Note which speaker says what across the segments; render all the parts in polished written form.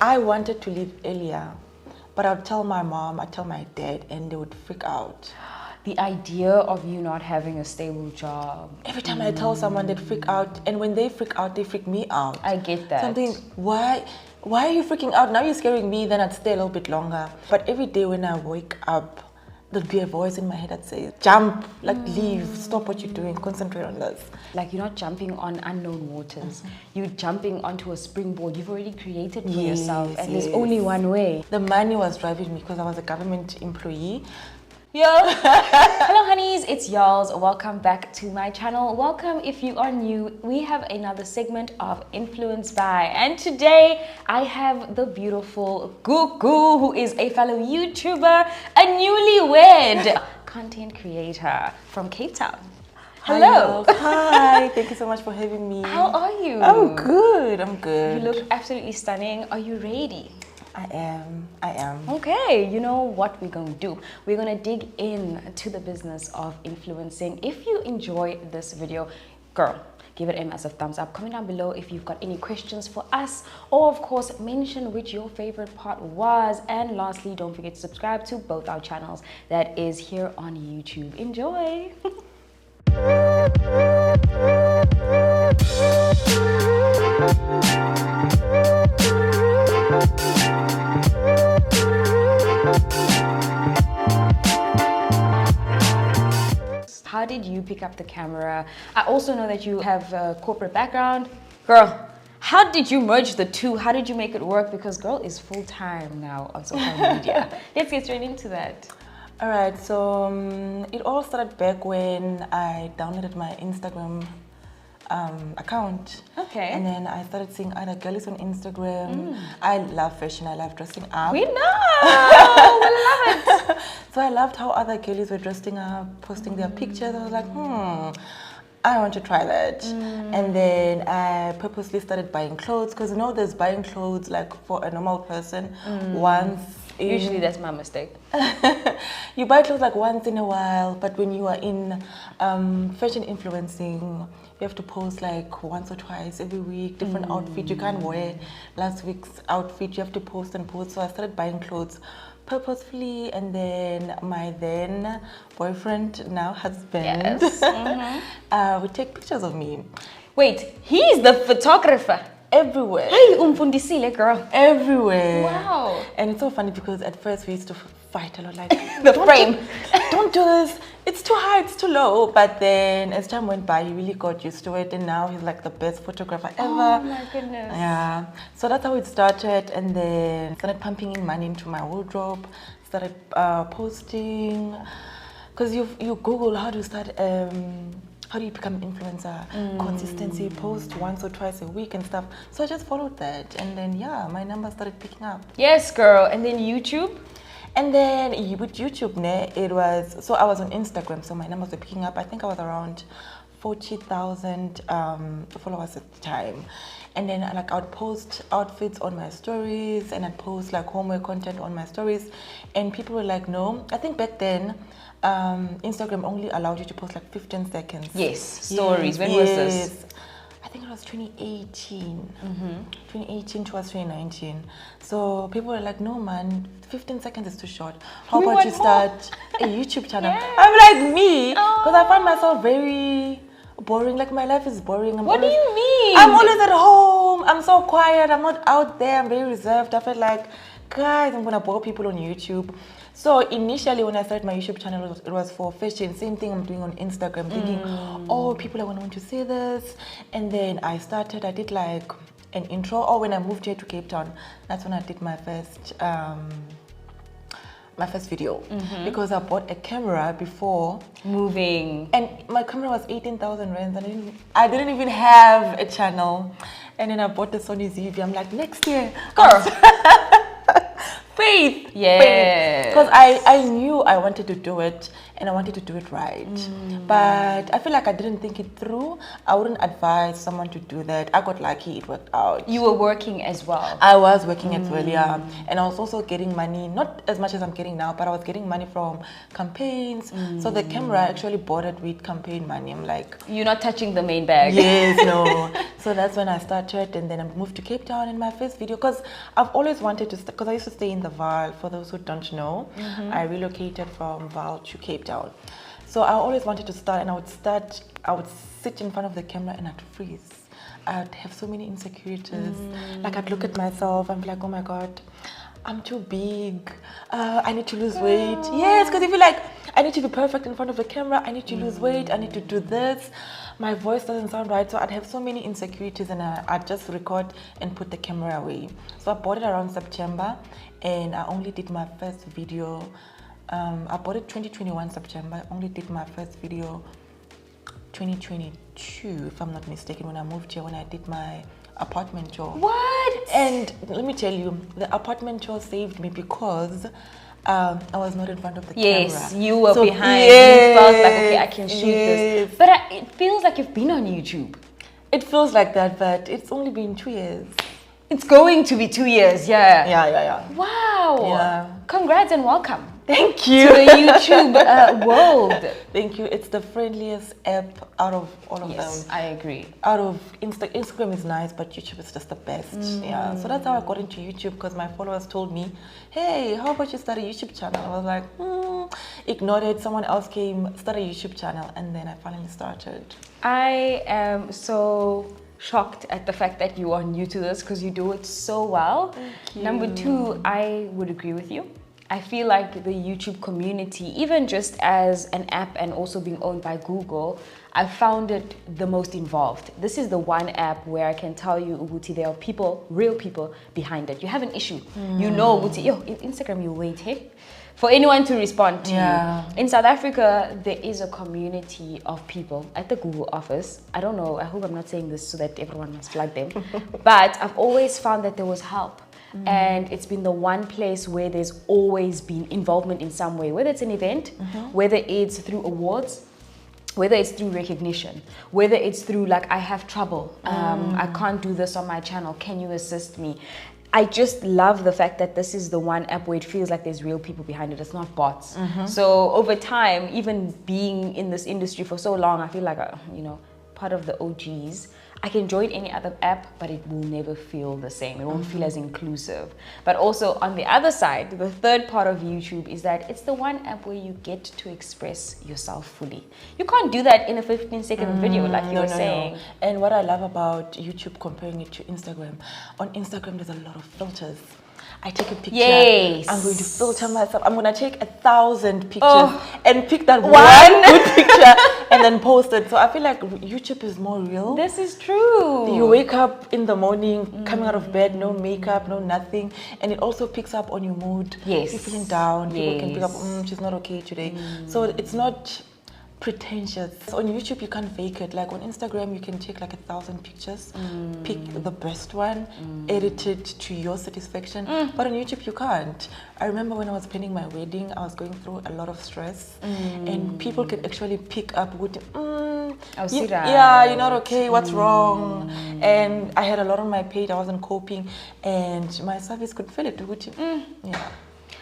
Speaker 1: I wanted to leave earlier, but I'd tell my mom, I'd tell my dad, and they would freak out.
Speaker 2: The idea of you not having a stable job.
Speaker 1: Every time I tell someone, they'd freak out, and when they freak out, they freak me out.
Speaker 2: I get that.
Speaker 1: Something, why are you freaking out? Now you're scaring me, then I'd stay a little bit longer. But every day when I wake up, there'll be a voice in my head that says, jump, like leave, stop what you're doing, concentrate on this.
Speaker 2: Like you're not jumping on unknown waters. You're jumping onto a springboard you've already created for yourself, and there's only one way.
Speaker 1: The money was driving me because I was a government employee.
Speaker 2: Yo! Hello honeys, it's Yolz. Welcome back to my channel. Welcome if you are new. We have another segment of Influenced By, and today I have the beautiful Gugu, who is a fellow YouTuber, a newlywed content creator from Cape Town. Hello.
Speaker 1: Hi, thank you so much for having me.
Speaker 2: How are you?
Speaker 1: I'm good, I'm good.
Speaker 2: You look absolutely stunning. Are you ready?
Speaker 1: I am.
Speaker 2: Okay, you know what we're going to do? We're going to dig in to the business of influencing. If you enjoy this video, girl, give it a massive thumbs up. Comment down below if you've got any questions for us, or of course mention which your favorite part was. And lastly, don't forget to subscribe to both our channels that is here on YouTube. Enjoy. How did you pick up the camera? I also know that you have a corporate background. Girl, how did you merge the two? How did you make it work? Because girl is full-time now on social media. Let's get straight into that.
Speaker 1: All right, so it all started back when I downloaded my Instagram account.
Speaker 2: Okay.
Speaker 1: And then I started seeing other girls on Instagram. I love fashion, I love dressing up.
Speaker 2: We know! We love it!
Speaker 1: So I loved how other girls were dressing up, posting their pictures. I was like, I want to try that. And then I purposely started buying clothes, because you know there's buying clothes like for a normal person once.
Speaker 2: Usually that's my mistake.
Speaker 1: You buy clothes like once in a while, but when you are in fashion influencing, you have to post like once or twice every week, different outfit. You can't wear last week's outfit. You have to post and post. So I started buying clothes purposefully, and then my then boyfriend, now husband, would take pictures of me.
Speaker 2: Wait, he's the photographer?
Speaker 1: Everywhere.
Speaker 2: Hey, umfundisile, girl.
Speaker 1: Everywhere.
Speaker 2: Wow.
Speaker 1: And it's so funny because at first we used to fight a lot, like
Speaker 2: the frame.
Speaker 1: Don't do this. It's too high, it's too low. But then as time went by, he really got used to it, and now he's like the best photographer ever.
Speaker 2: Oh my goodness.
Speaker 1: Yeah. So that's how it started, and then started pumping in money into my wardrobe. Started posting, because you Google how to start. How do you become an influencer? Consistency, post once or twice a week and stuff. So I just followed that, and then yeah, my numbers started picking up.
Speaker 2: Yes, girl. And then YouTube?
Speaker 1: And then with YouTube, it was, so I was on Instagram, so my numbers were picking up. I think I was around 40,000 followers at the time. And then like I'd post outfits on my stories, and I'd post like homework content on my stories, and people were like, no. I think back then Instagram only allowed you to post like 15 seconds.
Speaker 2: Yes, stories. When was this?
Speaker 1: I think it was 2018. 2018 towards 2019. So people were like, no man, 15 seconds is too short. How about you start a YouTube channel?
Speaker 2: Yeah.
Speaker 1: I'm like, me? Because I find myself very boring. Like my life is boring.
Speaker 2: What do you mean?
Speaker 1: I'm always at home. I'm so quiet. I'm not out there. I'm very reserved. I felt like, guys, I'm gonna bore people on YouTube. So initially when I started my YouTube channel, it was for fashion. Same thing I'm doing on Instagram, thinking, oh, people are gonna want to see this. And then I did like an intro. Or when I moved here to Cape Town, that's when I did my first video, because I bought a camera before
Speaker 2: moving,
Speaker 1: and my camera was 18,000 rands, and I didn't even have a channel. And then I bought the Sony ZV. I'm like, next year,
Speaker 2: girl.
Speaker 1: Faith.
Speaker 2: Yeah.
Speaker 1: Because I knew I wanted to do it, and I wanted to do it right. But I feel like I didn't think it through. I wouldn't advise someone to do that. I got lucky, it worked out.
Speaker 2: You were working as well.
Speaker 1: I was working as well, yeah. And I was also getting money, not as much as I'm getting now, but I was getting money from campaigns. So the camera, I actually bought it with campaign money. I'm like,
Speaker 2: you're not touching the main bag.
Speaker 1: Yes, no. So that's when I started, and then I moved to Cape Town in my first video, because I've always wanted to, because I used to stay in the Vaal. For those who don't know, I relocated from Vaal to Cape Town. So I always wanted to start, and I would sit in front of the camera and I'd freeze. I'd have so many insecurities. Like I'd look at myself and be like, oh my God, I'm too big. I need to lose weight. Yes, because if you like, I need to be perfect in front of the camera. I need to lose weight. I need to do this. My voice doesn't sound right. So I'd have so many insecurities, and I'd just record and put the camera away. So I bought it around September, and I only did my first video. I bought it 2021 September. I only did my first video 2022, if I'm not mistaken, when I moved here, when I did my apartment tour.
Speaker 2: What?
Speaker 1: And let me tell you, the apartment tour saved me because I was not in front of the camera.
Speaker 2: Yes, you were
Speaker 1: So,
Speaker 2: behind.
Speaker 1: yes,
Speaker 2: You felt like, okay, I can shoot this.
Speaker 1: yes.
Speaker 2: But it feels like you've been on YouTube.
Speaker 1: It feels like that, but it's only been 2 years.
Speaker 2: It's going to be 2 years, yeah.
Speaker 1: Yeah.
Speaker 2: Wow.
Speaker 1: Yeah.
Speaker 2: Congrats and welcome
Speaker 1: Thank
Speaker 2: to
Speaker 1: you.
Speaker 2: the YouTube world.
Speaker 1: Thank you. It's the friendliest app out of all of
Speaker 2: Yes,
Speaker 1: them.
Speaker 2: I agree.
Speaker 1: Out of Instagram is nice, but YouTube is just the best. Yeah, so that's how I got into YouTube, because my followers told me, hey, how about you start a YouTube channel? I was like, ignored it. Someone else came, started a YouTube channel, and then I finally started.
Speaker 2: I am so shocked at the fact that you are new to this, because you do it so well. Number two, I would agree with you. I feel like the YouTube community, even just as an app and also being owned by Google, I found it the most involved. This is the one app where I can tell you, Uguti, there are people, real people behind it. You have an issue. You know, Uguti, yo, in Instagram, you wait, hey? For anyone to respond to you. In South Africa, there is a community of people at the Google office. I don't know, I hope I'm not saying this so that everyone must like them. But I've always found that there was help. And it's been the one place where there's always been involvement in some way, whether it's an event, whether it's through awards, whether it's through recognition, whether it's through like, I have trouble, I can't do this on my channel, can you assist me? I just love the fact that this is the one app where it feels like there's real people behind it. It's not bots. So over time, even being in this industry for so long, I feel like, you know, part of the OGs. I can join any other app, but it will never feel the same. It won't feel as inclusive. But also on the other side, the third part of YouTube is that it's the one app where you get to express yourself fully. You can't do that in a 15-second video like you were saying.
Speaker 1: No. And what I love about YouTube, comparing it to Instagram, on Instagram there's a lot of filters. I take a picture,
Speaker 2: yes.
Speaker 1: I'm going to filter myself. I'm going to take 1,000 pictures and pick that one good picture and then post it. So I feel like YouTube is more real.
Speaker 2: This is true.
Speaker 1: You wake up in the morning, coming out of bed, no makeup, no nothing. And it also picks up on your mood.
Speaker 2: Yes.
Speaker 1: You're feeling down. People can pick up, she's not okay today. So it's not pretentious. On YouTube, you can't fake it. Like on Instagram, you can take like 1,000 pictures, pick the best one, edit it to your satisfaction. But on YouTube, you can't. I remember when I was planning my wedding, I was going through a lot of stress, and people can actually pick up with, yeah, you're not okay, what's wrong? And I had a lot on my page, I wasn't coping, and my service could feel it. Yeah.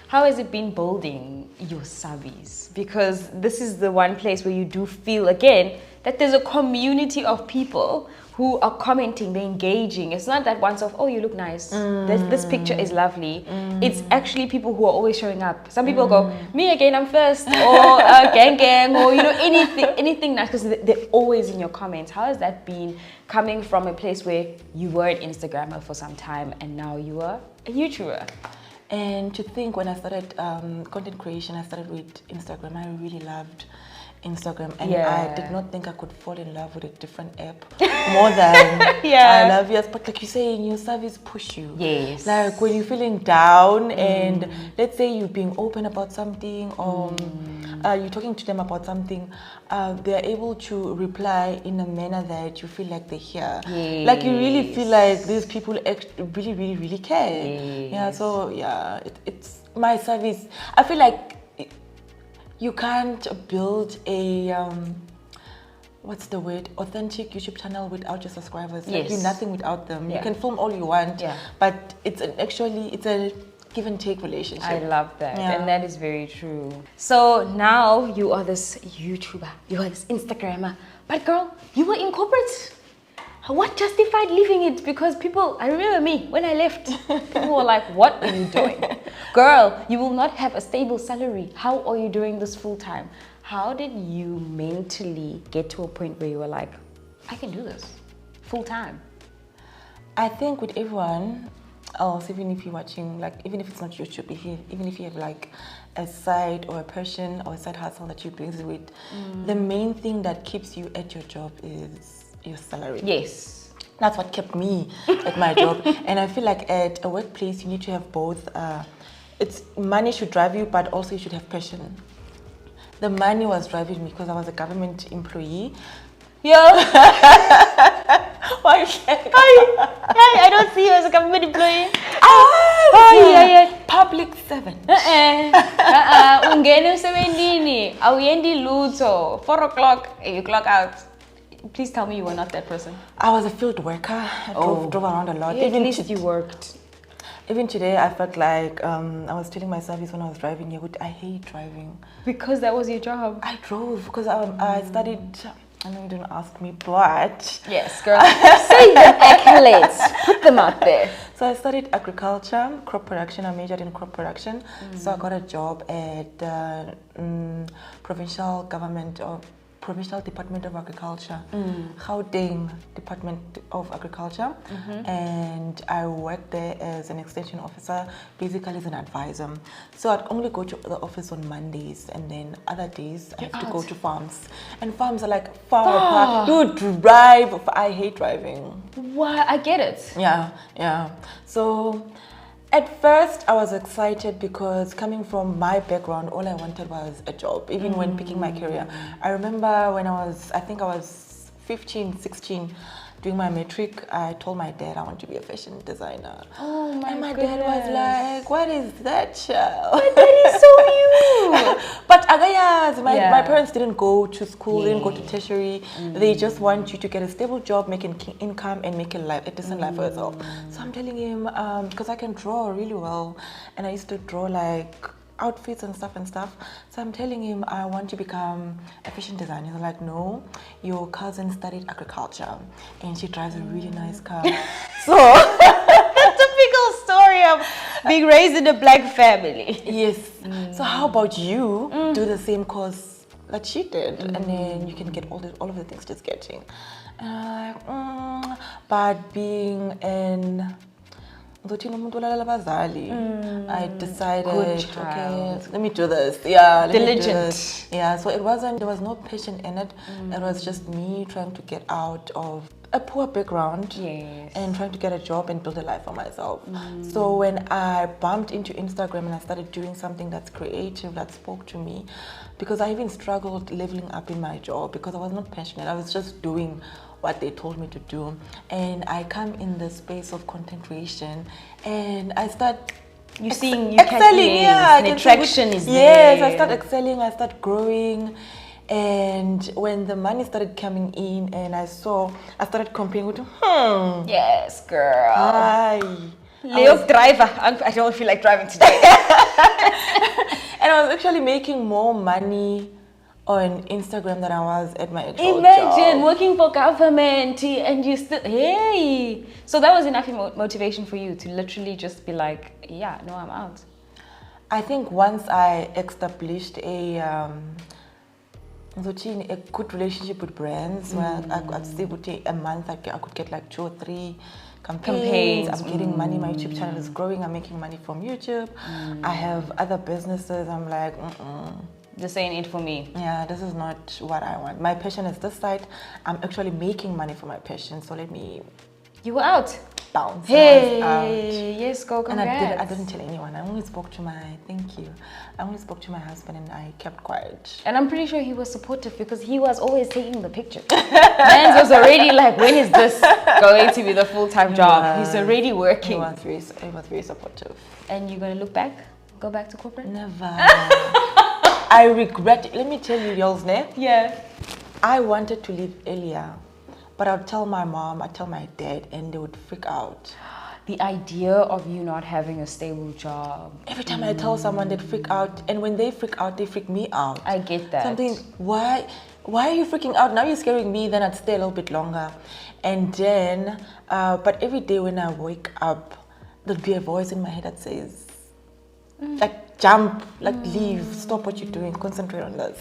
Speaker 2: How has it been building your subbies? Because this is the one place where you do feel, again, that there's a community of people who are commenting, they're engaging. It's not that once off, oh, you look nice. This picture is lovely. It's actually people who are always showing up. Some people go, me again, I'm first, or gang, or you know, anything nice, because they're always in your comments. How has that been coming from a place where you were an Instagrammer for some time and now you are a YouTuber?
Speaker 1: And to think, when I started content creation, I started with Instagram. I really loved Instagram, and I did not think I could fall in love with a different app more than I love yours. But like you say, your service push you.
Speaker 2: Yes.
Speaker 1: Like when you're feeling down, and let's say you're being open about something, or you're talking to them about something, they're able to reply in a manner that you feel like they hear.
Speaker 2: Yes.
Speaker 1: Like you really feel like these people really care.
Speaker 2: Yes.
Speaker 1: Yeah. So yeah, it's my service. I feel like you can't build a what's the word, authentic YouTube channel without your subscribers. Like you're nothing without them. You can film all you want, but it's a give and take relationship.
Speaker 2: I love that, and that is very true. So now you are this YouTuber, you are this Instagrammer, but girl, you were in corporate. What justified leaving it? Because people, I remember me, when I left, people were like, what are you doing? Girl, you will not have a stable salary. How are you doing this full time? How did you mentally get to a point where you were like, I can do this full time?
Speaker 1: I think with everyone else, even if you're watching, like, even if it's not YouTube, even if you have like a side or a passion or a side hustle that you bring with, the main thing that keeps you at your job is your salary.
Speaker 2: Yes.
Speaker 1: That's what kept me at my job. And I feel like at a workplace, you need to have both. It's money should drive you, but also you should have passion. The money was driving me because I was a government employee. Yeah. Why?
Speaker 2: I don't see you as a government employee.
Speaker 1: Yeah. Public servant.
Speaker 2: Ungene usebenzini, awuyendi lutho. 4 o'clock, you clock out. Please tell me you were not that person.
Speaker 1: I was a field worker. I drove around a lot.
Speaker 2: Yeah, at least you worked.
Speaker 1: Even today, I felt like I was telling my service when I was driving here, I hate driving.
Speaker 2: Because that was your job?
Speaker 1: I drove because I studied, I know you didn't ask me, but...
Speaker 2: Yes, girl. Say the accolades. Put them out there.
Speaker 1: So I studied agriculture, crop production. I majored in crop production. So I got a job at provincial government or Provincial Department of Agriculture, Gauteng Department of Agriculture, and I worked there as an extension officer, basically as an advisor. So I'd only go to the office on Mondays, and then other days I have to go to farms. And farms are like far apart. You drive. I hate driving.
Speaker 2: Why? I get it.
Speaker 1: Yeah. So at first, I was excited because coming from my background, all I wanted was a job, even when picking my career. I remember when I think I was 15, 16, doing my matric, I told my dad I want to be a fashion designer.
Speaker 2: Oh my
Speaker 1: And my
Speaker 2: goodness.
Speaker 1: dad was like, what is that, child?
Speaker 2: But that is so you.
Speaker 1: But my parents didn't go to school, didn't go to tertiary. They just want you to get a stable job, make an income, and make a decent life for yourself. So I'm telling him, because I can draw really well, and I used to draw like outfits and stuff. So I'm telling him I want to become a fashion designer. He's like, no, your cousin studied agriculture, and she drives a really nice car. So
Speaker 2: Typical story of being raised in a black family.
Speaker 1: yes. So how about you do the same course that she did, and then you can get all of the things she's getting. But being an I decided, okay, let me do this. Yeah,
Speaker 2: Diligent.
Speaker 1: Yeah, so there was no passion in it. It was just me trying to get out of a poor background and trying to get a job and build a life for myself. So when I bumped into Instagram and I started doing something that's creative, that spoke to me, because I even struggled leveling up in my job because I was not passionate. I was just doing what they told me to do, and I come in the space of content creation, and I start
Speaker 2: excelling.
Speaker 1: The
Speaker 2: traction is there.
Speaker 1: Yes, I start excelling, I start growing, and when the money started coming in, and I started comparing with
Speaker 2: Yes, girl.
Speaker 1: Hi.
Speaker 2: Leo driver. I don't feel like driving today.
Speaker 1: And I was actually making more money on Instagram than I was at my actual
Speaker 2: Imagine
Speaker 1: job.
Speaker 2: working for government and you still, hey. So that was enough motivation for you to literally just be like, yeah, no, I'm out.
Speaker 1: I think once I established a good relationship with brands, where I'd say a month I could get like 2 or 3 campaigns. I'm getting money. My YouTube channel is growing. I'm making money from YouTube. I have other businesses. I'm like,
Speaker 2: This ain't it for me.
Speaker 1: Yeah, this is not what I want. My passion is this side. I'm actually making money for my passion. So let me.
Speaker 2: You were out.
Speaker 1: Bounce.
Speaker 2: Hey,
Speaker 1: out.
Speaker 2: yes, go congrats.
Speaker 1: And I didn't tell anyone. I only spoke to my husband, and I kept quiet.
Speaker 2: And I'm pretty sure he was supportive because he was always taking the picture. Mans was already like, when is this going to be the full-time job? He's already working.
Speaker 1: He was very supportive.
Speaker 2: And you're gonna go back to corporate?
Speaker 1: Never. I regret it. Let me tell you, Yolz,
Speaker 2: Yeah.
Speaker 1: I wanted to leave earlier, but I'd tell my mom, I'd tell my dad, and they would freak out.
Speaker 2: The idea of you not having a stable job.
Speaker 1: Every time I tell someone, they'd freak out, and when they freak out, they freak me out.
Speaker 2: I get that.
Speaker 1: Something, why why are you freaking out? Now you're scaring me, then I'd stay a little bit longer. And then, but every day when I wake up, there'll be a voice in my head that says, like, jump, like, leave, stop what you're doing, concentrate on this.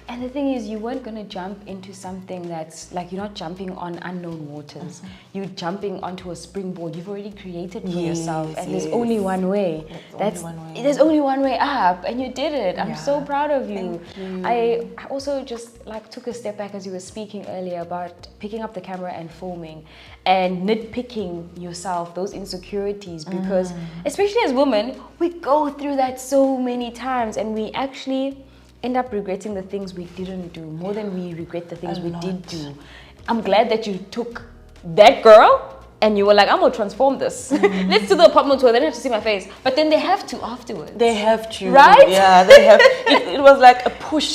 Speaker 2: And the thing is, you weren't going to jump into something that's like, you're not jumping on unknown waters. You're jumping onto a springboard you've already created for yourself. And there's only one way. There's only one way up. And you did it. I'm so proud of you.
Speaker 1: Thank you.
Speaker 2: I also just like took a step back as you were speaking earlier about picking up the camera and filming and nitpicking yourself, those insecurities, because especially as women, we go through that so many times and we actually end up regretting the things we didn't do more than we regret the things we did do. I'm glad that you took that girl and you were like, I'm gonna transform this. Let's do the apartment tour. They don't have to see my face, but then they have to afterwards.
Speaker 1: They have to,
Speaker 2: right?
Speaker 1: Yeah, they have. It was like a push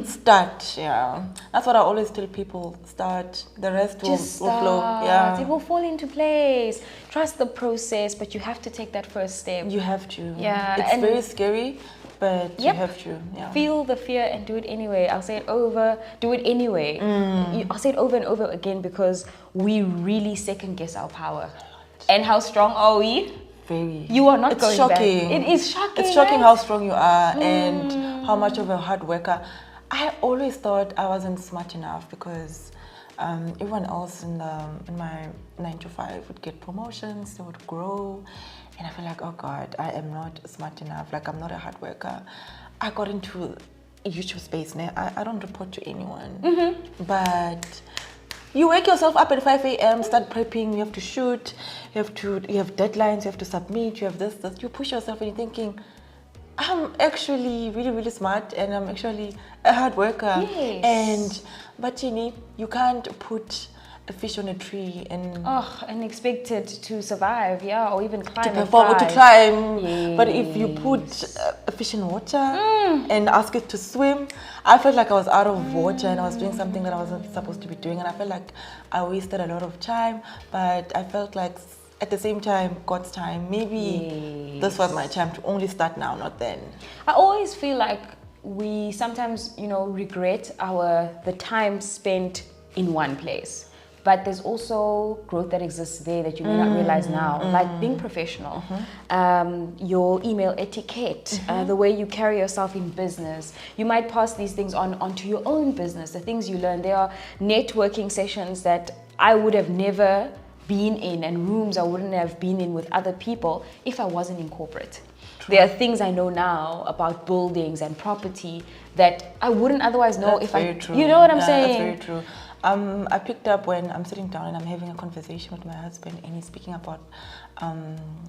Speaker 1: start. Yeah, that's what I always tell people: start. The rest will flow. Yeah,
Speaker 2: it will fall into place. Trust the process, but you have to take that first step.
Speaker 1: You have to.
Speaker 2: Yeah,
Speaker 1: it's very scary. But you have to,
Speaker 2: feel the fear and do it anyway. I'll say it over, do it anyway. I'll say it over and over again because we really second guess our power. And how strong are we?
Speaker 1: Very.
Speaker 2: You are not
Speaker 1: it's
Speaker 2: going
Speaker 1: shocking.
Speaker 2: back. It is shocking.
Speaker 1: It's shocking how strong you are and how much of a hard worker. I always thought I wasn't smart enough because everyone else in my 9 to 5 would get promotions, they would grow. And I feel like, oh God, I am not smart enough. Like, I'm not a hard worker. I got into YouTube space now. I don't report to anyone. But you wake yourself up at 5 a.m., start prepping, you have to shoot, you have deadlines, you have to submit, you have this. You push yourself and you're thinking, I'm actually really, really smart and I'm actually a hard worker.
Speaker 2: Yes.
Speaker 1: But you can't put a fish on a tree and
Speaker 2: expect it to survive, or even climb
Speaker 1: to perform or to climb. But if you put a fish in water and ask it to swim, I felt like I was out of water and I was doing something that I wasn't supposed to be doing, and I felt like I wasted a lot of time. But I felt like at the same time, God's time, maybe this was my time to only start now, not then.
Speaker 2: I always feel like we sometimes, regret the time spent in one place. But there's also growth that exists there that you may not realize now, like being professional, your email etiquette, the way you carry yourself in business. You might pass these things onto your own business, the things you learn. There are networking sessions that I would have never been in and rooms I wouldn't have been in with other people if I wasn't in corporate. There are things I know now about buildings and property that I wouldn't otherwise know if I...
Speaker 1: True.
Speaker 2: You know what I'm saying?
Speaker 1: That's very true. I picked up when I'm sitting down and I'm having a conversation with my husband and he's speaking about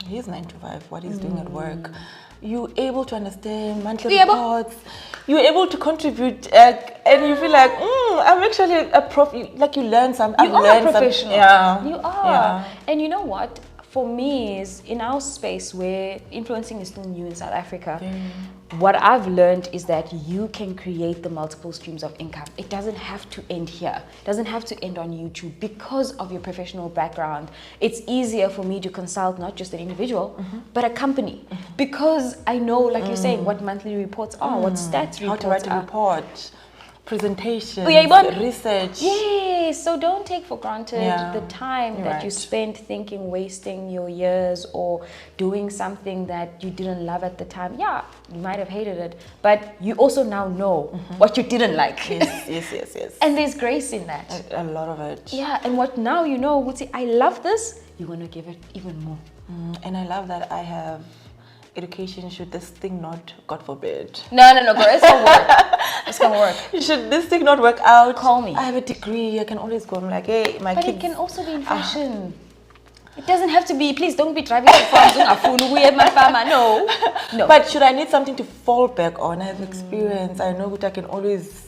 Speaker 1: his 9 to 5, what he's doing at work. You're able to understand monthly reports. You're able to contribute and you feel like, I'm actually a prof. Like you learn something.
Speaker 2: You are a professional. You are.
Speaker 1: Yeah.
Speaker 2: And you know what? For me, is in our space where influencing is still new in South Africa, what I've learned is that you can create the multiple streams of income. It doesn't have to end here. It doesn't have to end on YouTube. Because of your professional background, it's easier for me to consult not just an individual, but a company. Because I know, like you're saying, what monthly reports are, what stats reports are.
Speaker 1: How to write a report. Presentation, research.
Speaker 2: Yes, so don't take for granted the time that you spent thinking, wasting your years or doing something that you didn't love at the time. Yeah, you might have hated it, but you also now know what you didn't like.
Speaker 1: Yes.
Speaker 2: And there's grace in that.
Speaker 1: A lot of it.
Speaker 2: Yeah, and what now you know, would say, I love this, you want to give it even more.
Speaker 1: And I love that I have education. Should this thing not, God forbid.
Speaker 2: No, girl, it's gonna work. It's gonna work.
Speaker 1: Should this thing not work out,
Speaker 2: call me.
Speaker 1: I have a degree. I can always go. I'm like, hey, my
Speaker 2: But
Speaker 1: kids.
Speaker 2: it can also be in fashion. It doesn't have to be. Please don't be driving to farms. We have my farmer. No.
Speaker 1: But should I need something to fall back on? I have experience. I know that I can always.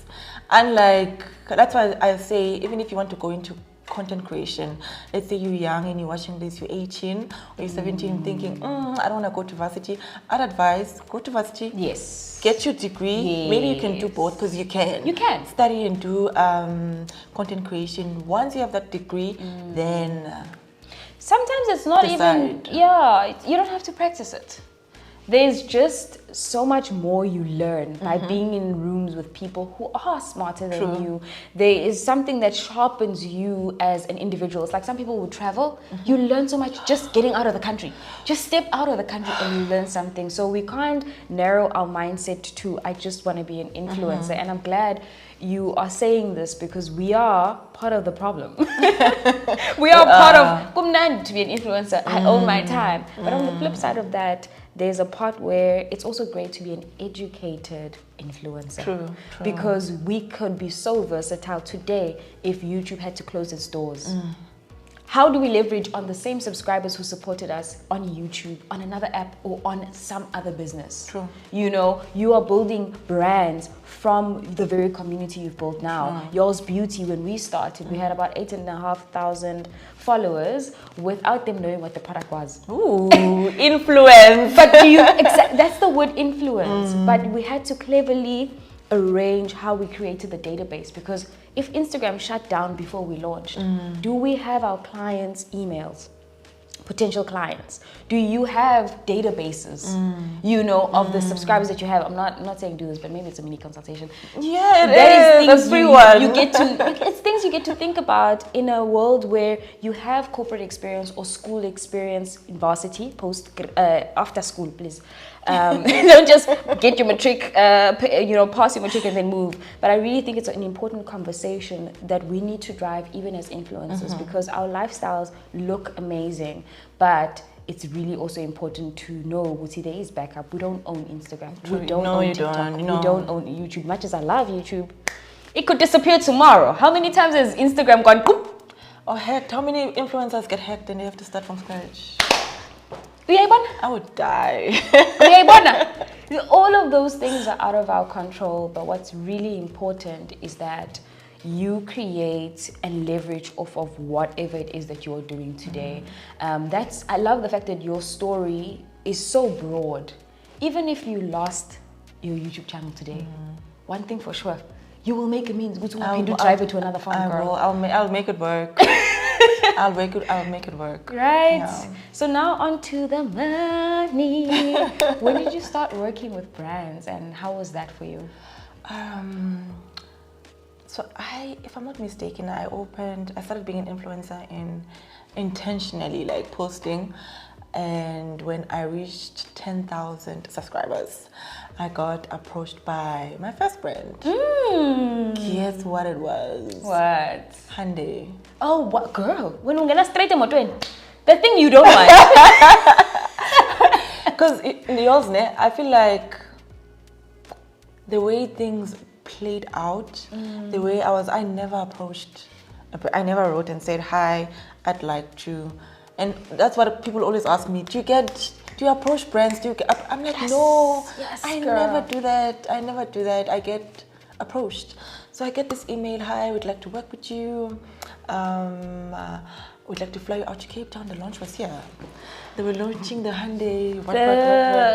Speaker 1: Unlike that's why I say, even if you want to go into content creation, let's say you're young and you're watching this, you're 18 or you're 17 thinking, I don't want to go to varsity. I'd advise, go to varsity.
Speaker 2: Yes.
Speaker 1: Get your degree. Yes. Maybe you can do both because you can.
Speaker 2: You can.
Speaker 1: Study and do content creation. Once you have that degree, then...
Speaker 2: Sometimes it's not even... Yeah, you don't have to practice it. There's just so much more you learn by being in rooms with people who are smarter than you. There is something that sharpens you as an individual. It's like some people would travel, you learn so much just getting out of the country. Just step out of the country and you learn something. So we can't narrow our mindset to, I just want to be an influencer. And I'm glad you are saying this because we are part of the problem. We are part of kumnandi to be an influencer. I own my time. But on the flip side of that, there's a part where it's also great to be an educated influencer.
Speaker 1: True.
Speaker 2: Because we could be so versatile today if YouTube had to close its doors. How do we leverage on the same subscribers who supported us on YouTube, on another app, or on some other business?
Speaker 1: True.
Speaker 2: You know, you are building brands from the very community you've built now. Yolz Beauty, when we started, we had about 8,500 followers without them knowing what the product was.
Speaker 1: Ooh, influence.
Speaker 2: But that's the word influence. But we had to cleverly arrange how we created the database, because if Instagram shut down before we launched, do we have our clients' emails? Potential clients? Do you have databases, you know, of the subscribers that you have? I'm not saying do this, but maybe it's a mini consultation.
Speaker 1: Yeah,
Speaker 2: That
Speaker 1: it is.
Speaker 2: is
Speaker 1: The free
Speaker 2: things
Speaker 1: one.
Speaker 2: you get to. It's things you get to think about in a world where you have corporate experience or school experience in varsity, after school, please. Don't just get your matric, pass your matric and then move. But I really think it's an important conversation that we need to drive even as influencers, because our lifestyles look amazing, but it's really also important to know, there is backup. We don't own Instagram. We don't own TikTok. We don't own YouTube. Much as I love YouTube, it could disappear tomorrow. How many times has Instagram gone poop?
Speaker 1: Or hacked. How many influencers get hacked and they have to start from scratch?
Speaker 2: I
Speaker 1: would die.
Speaker 2: All of those things are out of our control, but what's really important is that you create and leverage off of whatever it is that you're doing today. I love the fact that your story is so broad. Even if you lost your YouTube channel today, one thing for sure, you will make a means. I'll drive it to another farm, girl.
Speaker 1: I'll make it work. I'll make it work.
Speaker 2: Right.
Speaker 1: Yeah.
Speaker 2: So now on to the money. When did you start working with brands, and how was that for you?
Speaker 1: So if I'm not mistaken, I started being an influencer intentionally, like posting. And when I reached 10,000 subscribers, I got approached by my first brand. Guess what it was?
Speaker 2: What?
Speaker 1: Hyundai.
Speaker 2: Oh, what, girl? When we get straight to the thing you don't want.
Speaker 1: Because in Yolz, I feel like the way things played out, the way I never wrote and said, hi, I'd like to. And that's what people always ask me. Do you approach brands? I'm like,
Speaker 2: yes,
Speaker 1: no,
Speaker 2: yes,
Speaker 1: I
Speaker 2: girl.
Speaker 1: never do that. I get approached. So I get this email, hi, we'd like to work with you. We'd like to fly you out to Cape Town. The launch was here. They were launching the Hyundai.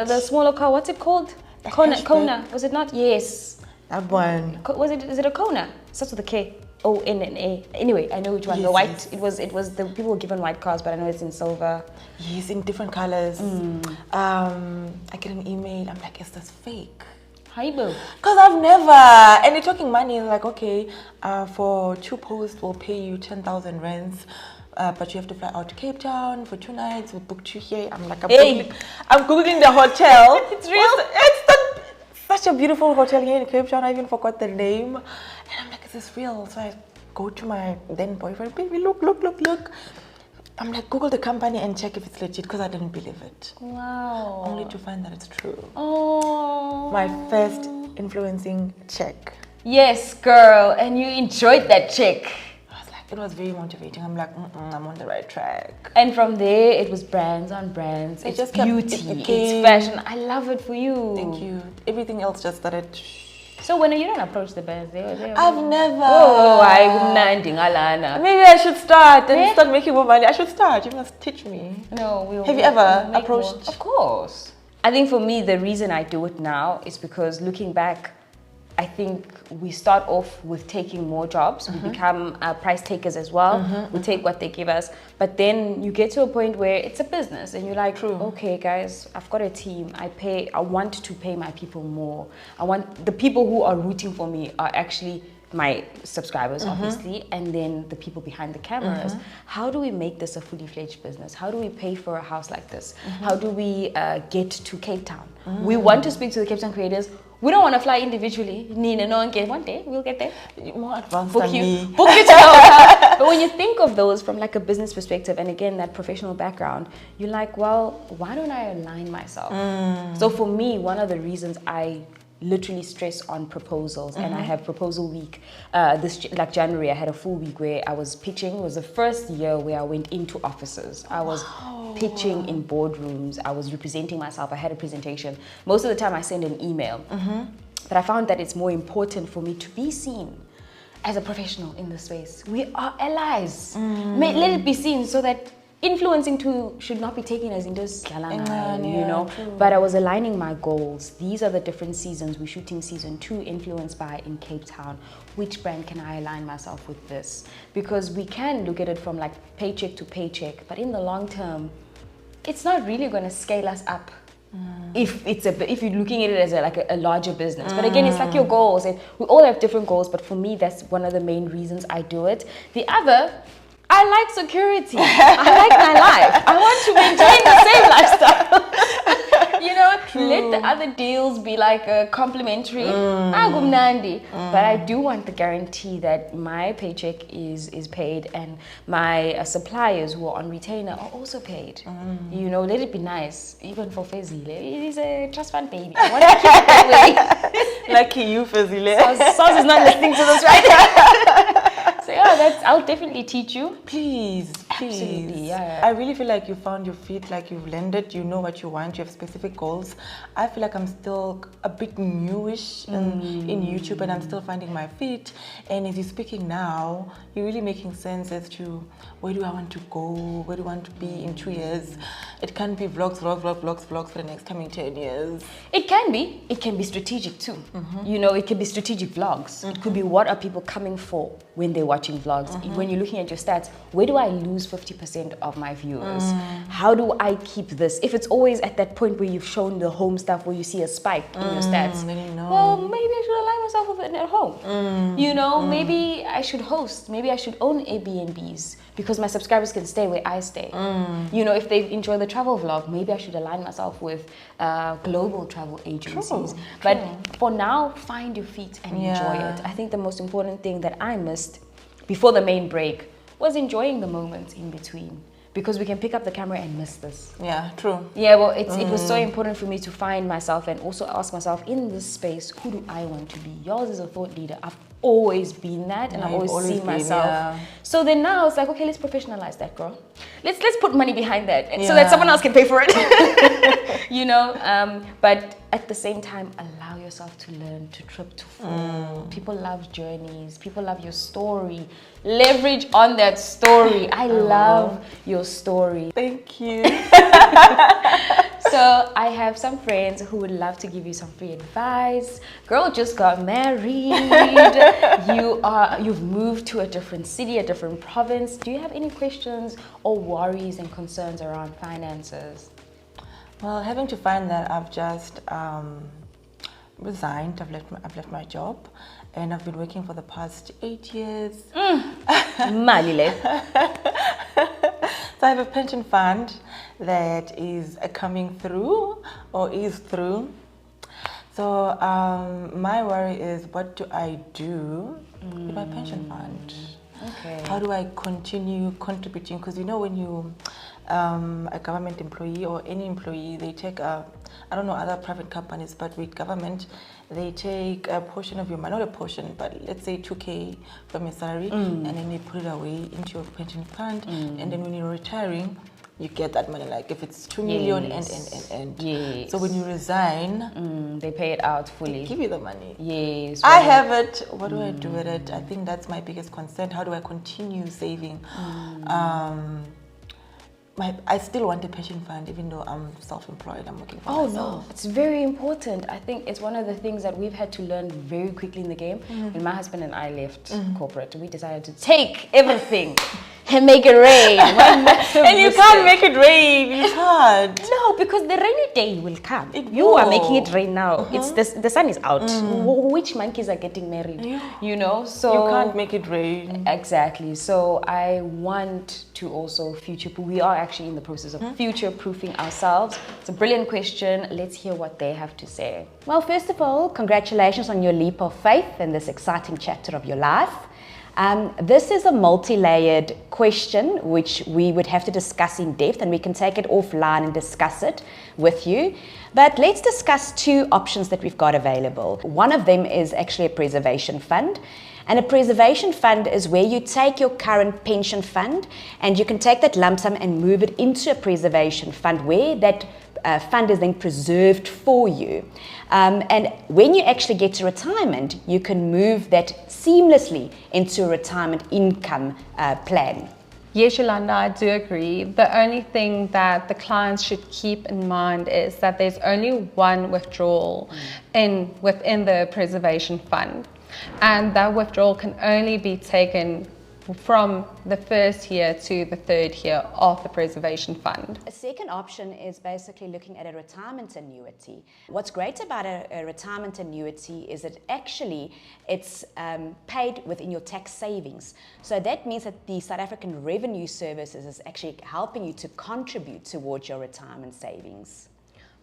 Speaker 2: The smaller car, what's it called? Kona. Was it not? Yes.
Speaker 1: That one.
Speaker 2: Is it a Kona? Starts with a K. O-N-N-A. Anyway, I know which one.
Speaker 1: Yes,
Speaker 2: the white.
Speaker 1: yes.
Speaker 2: It was the people were given white cars, but I know it's in silver.
Speaker 1: Yes, in different colors. I get an email. I'm like, is this fake?
Speaker 2: Hi, boo.
Speaker 1: Because I've never. And they're talking money. Like, okay, for 2 posts, we'll pay you 10,000 rands. But you have to fly out to Cape Town for 2 nights. We booked you here. I'm like, I'm Googling the hotel.
Speaker 2: It's real.
Speaker 1: Such a beautiful hotel here in Cape Town. I even forgot the name. And I'm like, is this real? So I go to my then boyfriend, baby, look. I'm like, Google the company and check if it's legit, because I didn't believe it.
Speaker 2: Wow.
Speaker 1: Only to find that it's true.
Speaker 2: Oh.
Speaker 1: My first influencing check.
Speaker 2: Yes, girl. And you enjoyed that check.
Speaker 1: It was very motivating. I'm like, I'm on the right track.
Speaker 2: And from there, it was brands on brands. It's
Speaker 1: just
Speaker 2: beauty, it's fashion. I love it for you.
Speaker 1: Thank you. Everything else just started.
Speaker 2: So when you don't approach the brands,
Speaker 1: I've never.
Speaker 2: Oh, Alana.
Speaker 1: Maybe I should start and start making more money. I should start. You must teach me.
Speaker 2: No,
Speaker 1: Have you ever approached?
Speaker 2: More. Of course. I think for me, the reason I do it now is because looking back, I think we start off with taking more jobs. We become price takers as well. We take what they give us. But then you get to a point where it's a business and you're like, okay, guys, I've got a team. I want to pay my people more. I want the people who are rooting for me are actually my subscribers, obviously, and then the people behind the cameras. How do we make this a fully fledged business? How do we pay for a house like this? How do we get to Cape Town? We want to speak to the Cape Town creators. We don't want to fly individually. One day we'll get there.
Speaker 1: More advanced
Speaker 2: Book
Speaker 1: than
Speaker 2: you
Speaker 1: me.
Speaker 2: to go. But when you think of those from like a business perspective, and again that professional background, you're like, well, why don't I align myself? So for me, one of the reasons I literally stress on proposals, and I have proposal week this like January, I had a full week where I was pitching. It was the first year where I went into offices. I was pitching in boardrooms. I was representing myself. I had a presentation. Most of the time I send an email, but I found that it's more important for me to be seen as a professional in this space. We are allies. Let it be seen so that influencing too should not be taken as in just you know. True. But I was aligning my goals. These are the different seasons. We're shooting season 2, influenced by in Cape Town. Which brand can I align myself with this? Because we can look at it from like paycheck to paycheck, but in the long term, it's not really going to scale us up. If you're looking at it as a larger business. But again, it's like your goals, and we all have different goals. But for me, that's one of the main reasons I do it. The other, I like security. I like my life. I want to maintain the same lifestyle. You know, let the other deals be like a complimentary. But I do want the guarantee that my paycheck is paid, and my suppliers who are on retainer are also paid. You know, let it be nice. Even for Fezile, it is a trust fund baby. I want to keep it that way.
Speaker 1: Lucky you, Fezile.
Speaker 2: Saz is not listening to this right now. So yeah, I'll definitely teach you.
Speaker 1: Please.
Speaker 2: Absolutely, yeah.
Speaker 1: I really feel like you found your feet, like you've landed, you know what you want, you have specific goals. I feel like I'm still a bit newish in YouTube, and I'm still finding my feet. And as you're speaking now, you're really making sense as to where do I want to go, where do I want to be in 2 years. It can't be vlogs for the next coming 10 years.
Speaker 2: It can be strategic too. You know, it could be strategic vlogs. It could be what are people coming for when they're watching vlogs. When you're looking at your stats, where do I lose 50% of my viewers? How do I keep this? If it's always at that point where you've shown the home stuff where you see a spike in your stats, well, maybe I should align myself with it at home. You know, maybe I should host, maybe I should own Airbnbs because my subscribers can stay where I stay. You know, if they enjoy the travel vlog, maybe I should align myself with global travel agencies. But for now, find your feet and enjoy it. I think the most important thing that I missed before the main break was enjoying the moments in between, because we can pick up the camera and miss this.
Speaker 1: Yeah, true.
Speaker 2: Yeah, well, it was so important for me to find myself and also ask myself, in this space, who do I want to be? Yolz is a thought leader. I've always been that, and I've always seen myself. So then now it's like, okay, let's professionalize that, girl. Let's put money behind that, so that someone else can pay for it. You know, but at the same time, allow yourself to learn, to trip, to fall. People love journeys. People love your story. Leverage on that story. I love your story.
Speaker 1: Thank you.
Speaker 2: So I have some friends who would love to give you some free advice. Girl just got married. You've moved to a different city, a different province. Do you have any questions or worries and concerns around finances?
Speaker 1: Well, having to find that, I've just resigned. I've left my job, and I've been working for the past 8 years.
Speaker 2: Malile.
Speaker 1: So I have a pension fund that is coming through, or is through. So my worry is, what do I do with my pension fund?
Speaker 2: Okay.
Speaker 1: How do I continue contributing? Because you know, when you a government employee or any employee, they take I don't know other private companies, but with government, they take a portion of your money, not a portion, but let's say 2K from your salary, and then they put it away into your pension fund, and then when you're retiring, you get that money, like if it's 2 million and.
Speaker 2: Yes.
Speaker 1: So when you resign,
Speaker 2: they pay it out fully.
Speaker 1: They give you the money.
Speaker 2: Yes.
Speaker 1: I have it. What do I do with it? I think that's my biggest concern. How do I continue saving? I still want a pension fund, even though I'm self-employed. I'm working for
Speaker 2: Oh
Speaker 1: myself.
Speaker 2: no, it's very important. I think it's one of the things that we've had to learn very quickly in the game. When my husband and I left corporate, we decided to take everything and make it rain.
Speaker 1: And you can't make it rain. You can't.
Speaker 2: No, because the rainy day will come. You
Speaker 1: will.
Speaker 2: are making it rain now. It's the sun is out. Which monkeys are getting married? You know, so
Speaker 1: you can't make it rain.
Speaker 2: Exactly. So I want to also future-proof. We are actually in the process of future-proofing ourselves. It's a brilliant question. Let's hear what they have to say.
Speaker 3: Well, first of all, congratulations on your leap of faith in this exciting chapter of your life. This is a multi-layered question which we would have to discuss in depth, and we can take it offline and discuss it with you. But let's discuss two options that we've got available. One of them is actually a preservation fund. And a preservation fund is where you take your current pension fund and you can take that lump sum and move it into a preservation fund where that fund is then preserved for you. And when you actually get to retirement, you can move that seamlessly into a retirement income plan.
Speaker 4: Yes, Yolanda, I do agree. The only thing that the clients should keep in mind is that there's only one withdrawal within the preservation fund. And that withdrawal can only be taken from the first year to the third year of the preservation fund.
Speaker 3: A second option is basically looking at a retirement annuity. What's great about a retirement annuity is that actually it's paid within your tax savings. So that means that the South African Revenue Services is actually helping you to contribute towards your retirement savings.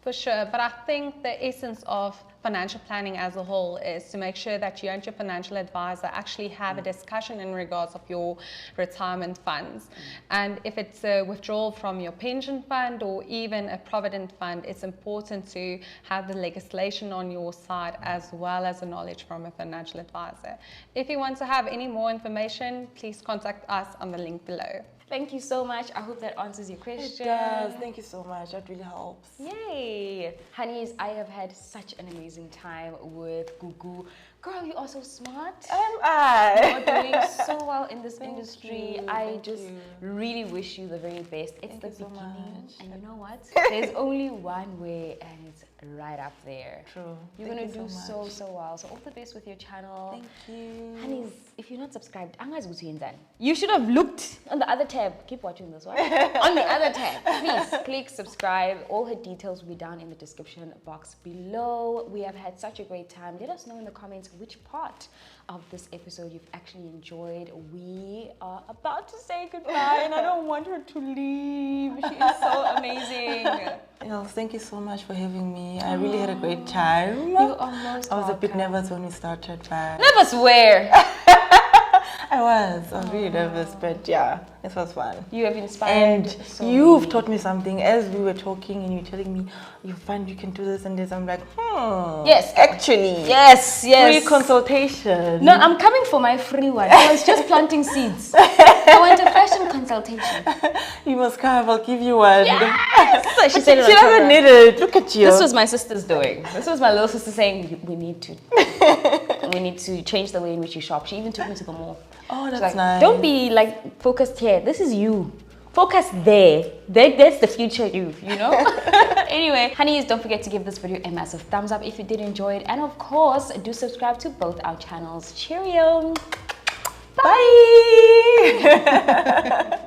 Speaker 4: For sure, but I think the essence of financial planning as a whole is to make sure that you and your financial advisor actually have a discussion in regards of your retirement funds. And if it's a withdrawal from your pension fund or even a provident fund, it's important to have the legislation on your side as well as the knowledge from a financial advisor. If you want to have any more information, please contact us on the link below.
Speaker 2: Thank you so much. I hope that answers your question.
Speaker 1: It does. Thank you so much. That really helps.
Speaker 2: Yay! Honeys, I have had such an amazing time with Gugu. Girl, you are so smart.
Speaker 1: Am I?
Speaker 2: You are doing so well in this industry.
Speaker 1: you,
Speaker 2: I
Speaker 1: thank
Speaker 2: just
Speaker 1: you.
Speaker 2: really wish you the very best. It's
Speaker 1: Thank
Speaker 2: the
Speaker 1: you so
Speaker 2: beginning.
Speaker 1: much.
Speaker 2: And you know what? There's only one way and it's right up there.
Speaker 1: True.
Speaker 2: You're
Speaker 1: Thank
Speaker 2: going to
Speaker 1: you
Speaker 2: do
Speaker 1: so much.
Speaker 2: so well. So all the best with your channel.
Speaker 1: Thank you.
Speaker 2: Honeys, if you're not subscribed, you should have looked on the other tab. Keep watching this one. On the other tab, please click subscribe. All her details will be down in the description box below. We have had such a great time. Let us know in the comments which part of this episode you've actually enjoyed. We are about to say goodbye and I don't want her to leave. She is so amazing.
Speaker 1: Yolz, thank you so much for having me. I really had a great time.
Speaker 2: You are most
Speaker 1: I was a bit
Speaker 2: welcome.
Speaker 1: nervous when we started, but
Speaker 2: Never swear.
Speaker 1: I was really nervous, but yeah, it was fun.
Speaker 2: You have inspired
Speaker 1: And
Speaker 2: so
Speaker 1: you've
Speaker 2: many.
Speaker 1: taught me something as we were talking, and you were telling me you find you can do this and this. I'm like,
Speaker 2: Yes.
Speaker 1: actually,
Speaker 2: Yes, yes.
Speaker 1: free consultation.
Speaker 2: No, I'm coming for my free one. I was just planting seeds. I want a fashion consultation.
Speaker 1: You must come. I'll give you one.
Speaker 2: Yes! So she
Speaker 1: But
Speaker 2: said it on
Speaker 1: she doesn't
Speaker 2: camera.
Speaker 1: need it. Look at you.
Speaker 2: This was my sister's doing. This was my little sister saying, we need to change the way in which you shop. She even took me to the mall.
Speaker 1: Oh,
Speaker 2: She's
Speaker 1: that's
Speaker 2: like,
Speaker 1: nice.
Speaker 2: don't be like focused here. This is you. Focus there. That's the future you know? Anyway, honeys, don't forget to give this video a massive thumbs up if you did enjoy it. And of course, do subscribe to both our channels. Cheerio.
Speaker 1: Bye.